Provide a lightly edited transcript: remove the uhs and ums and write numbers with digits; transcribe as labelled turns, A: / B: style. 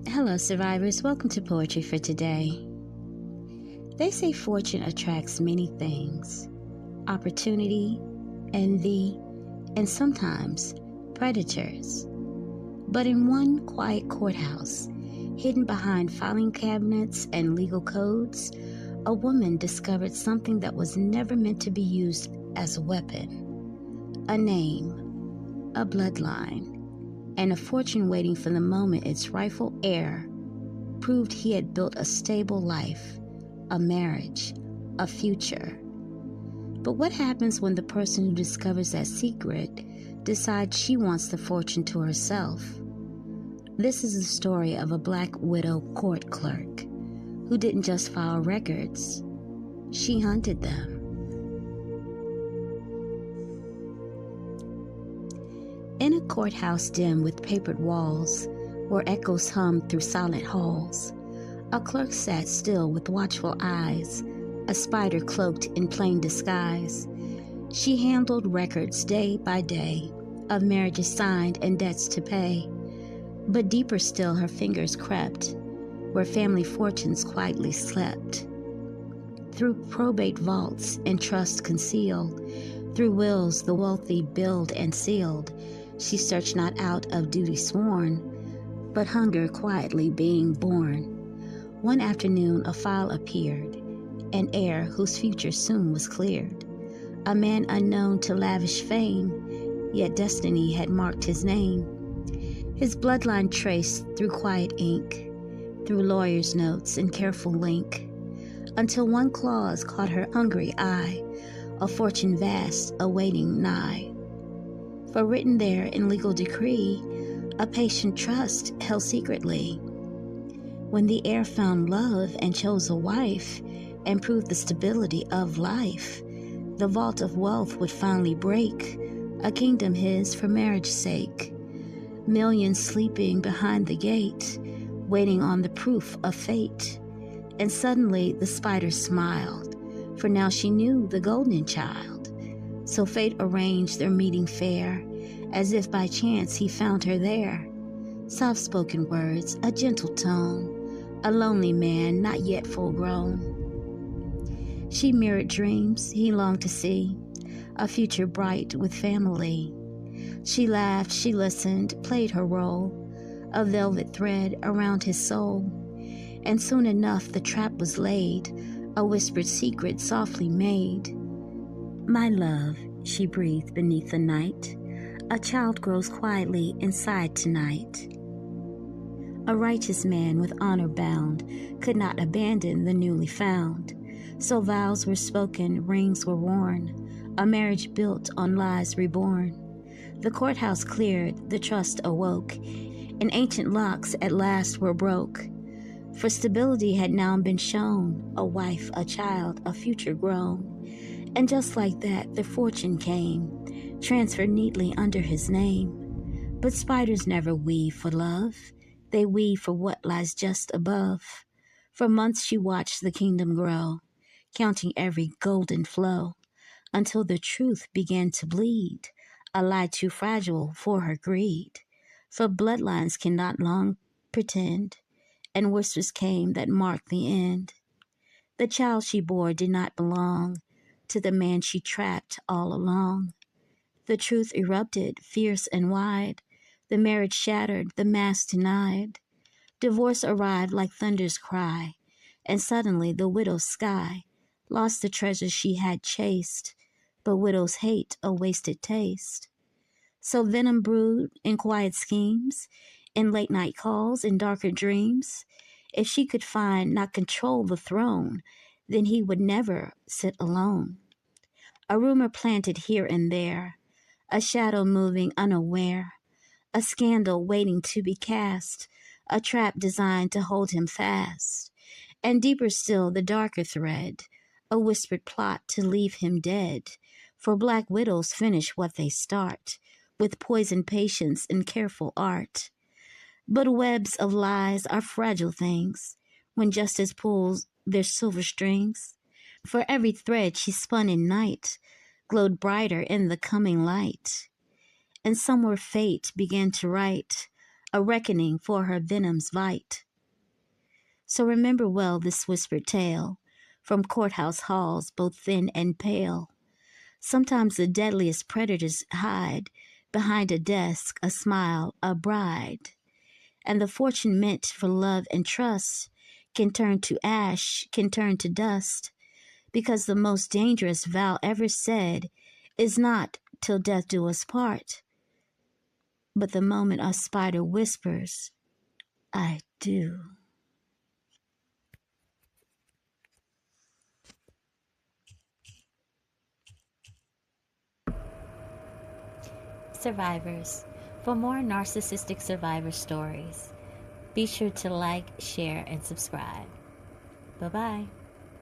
A: Hello, survivors. Welcome to Poetry for Today. They say fortune attracts many things: opportunity, envy, and sometimes predators. But in one quiet courthouse, hidden behind filing cabinets and legal codes, a woman discovered something that was never meant to be used as a weapon: a name, a bloodline, and a fortune waiting for the moment its rightful heir proved he had built a stable life, a marriage, a future. But what happens when the person who discovers that secret decides she wants the fortune to herself? This is the story of a Black widow court clerk who didn't just file records, she hunted them. In a courthouse dim with papered walls, where echoes hummed through silent halls, a clerk sat still with watchful eyes, a spider cloaked in plain disguise. She handled records day by day, of marriages signed and debts to pay. But deeper still her fingers crept, where family fortunes quietly slept. Through probate vaults and trust concealed, through wills the wealthy billed and sealed, she searched not out of duty sworn, but hunger quietly being born. One afternoon a file appeared, an heir whose future soon was cleared, a man unknown to lavish fame, yet destiny had marked his name. His bloodline traced through quiet ink, through lawyers' notes and careful link, until one clause caught her hungry eye, a fortune vast awaiting nigh. For written there in legal decree, a patient trust held secretly. When the heir found love and chose a wife, and proved the stability of life, the vault of wealth would finally break, a kingdom his for marriage's sake. Millions sleeping behind the gate, waiting on the proof of fate. And suddenly the spider smiled, for now she knew the golden child. So fate arranged their meeting fair, as if by chance he found her there. Soft-spoken words, a gentle tone, a lonely man not yet full grown. She mirrored dreams he longed to see, a future bright with family. She laughed, she listened, played her role, a velvet thread around his soul. And soon enough the trap was laid, a whispered secret softly made. My love, she breathed beneath the night, a child grows quietly inside tonight. A righteous man with honor bound could not abandon the newly found. So vows were spoken, rings were worn, a marriage built on lies reborn. The courthouse cleared, the trust awoke, and ancient locks at last were broke. For stability had now been shown, a wife, a child, a future grown. And just like that, the fortune came, transferred neatly under his name. But spiders never weave for love, they weave for what lies just above. For months she watched the kingdom grow, counting every golden flow, until the truth began to bleed, a lie too fragile for her greed. For bloodlines cannot long pretend, and whispers came that marked the end. The child she bore did not belong to the man she trapped all along. The truth erupted, fierce and wide, the marriage shattered, the mask denied. Divorce arrived like thunder's cry, and suddenly the widow's sky lost the treasure she had chased, but widows hate a wasted taste. So venom brewed in quiet schemes, in late night calls, in darker dreams. If she could find, not control the throne, then he would never sit alone. A rumor planted here and there, a shadow moving unaware, a scandal waiting to be cast, a trap designed to hold him fast. And deeper still the darker thread, a whispered plot to leave him dead. For black widows finish what they start, with poisoned patience and careful art. But webs of lies are fragile things, when justice pulls their silver strings. For every thread she spun in night glowed brighter in the coming light. And somewhere fate began to write a reckoning for her venom's bite. So remember well this whispered tale from courthouse halls both thin and pale. Sometimes the deadliest predators hide behind a desk, a smile, a bride. And the fortune meant for love and trust can turn to ash, can turn to dust, because the most dangerous vow ever said is not till death do us part, but the moment a spider whispers, I do. Survivors. For more narcissistic survivor stories, be sure to like, share, and subscribe. Bye-bye.